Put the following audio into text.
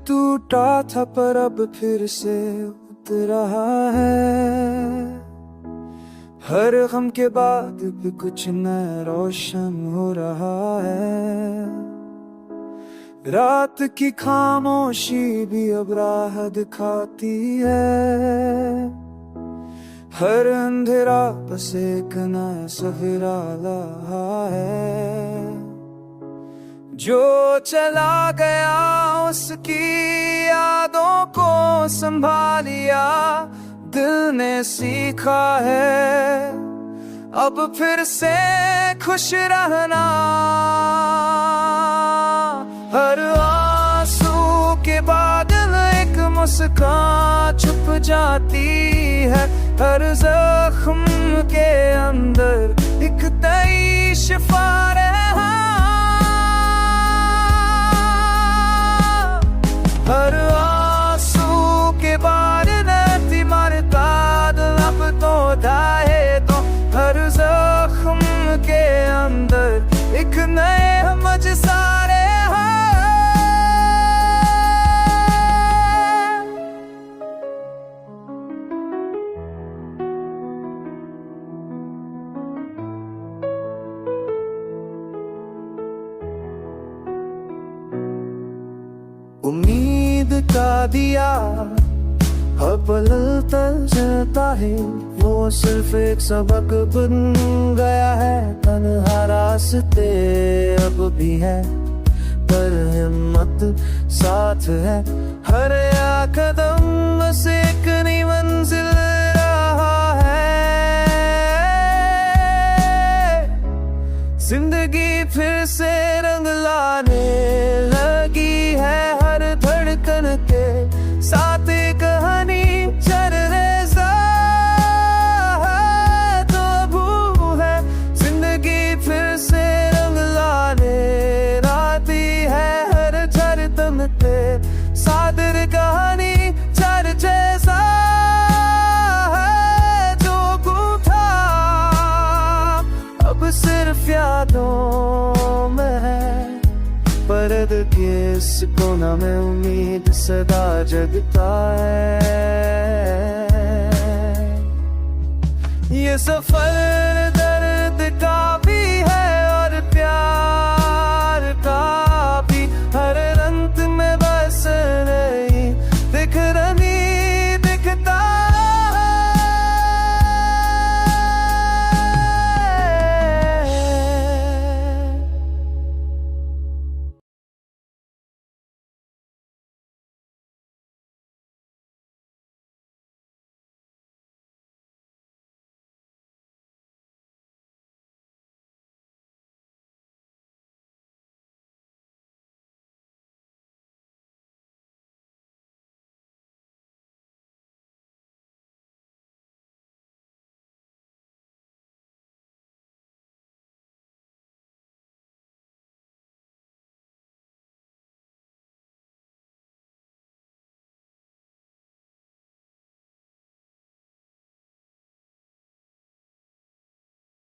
टूटा था पर अब फिर से उतर रहा है। हर गम के बाद भी कुछ नया रोशन हो रहा है। रात की खामोशी भी अब राह दिखाती है। हर अंधेरा बस एक नया सवेरा लाया है। जो चला गया उसकी यादों को संभालिया दिल ने सीखा है। अब फिर से खुश रहना। हर आंसू के बादल एक मुस्कान छुप जाती है। हर जख्म के अंदर एक नई शिफा है। हर आंसू के बाद नदी मरता अब तो दाए तो हर जख्म के अंदर एक नए मजसारे हैं। उम्मीद का दिया हर पल जलता है। वो सिर्फ एक सबक बन गया है। तन्हा रास्ते अब भी है पर हिम्मत साथ है। हर या कदम बस एक नई मंजिल रहा है। जिंदगी फिर से रंग लाने लगी है। हर धड़कन के साथ एक कहानी चल रेज़ा है तो अबू है। जिंदगी फिर से रंग लाने आती है। हर धड़कन के साथ एक कहानी चल जैसा है जो था अब सिर्फ यादों में है। परद के इस कोना में उम्मीद सदा जगता है। ये सफर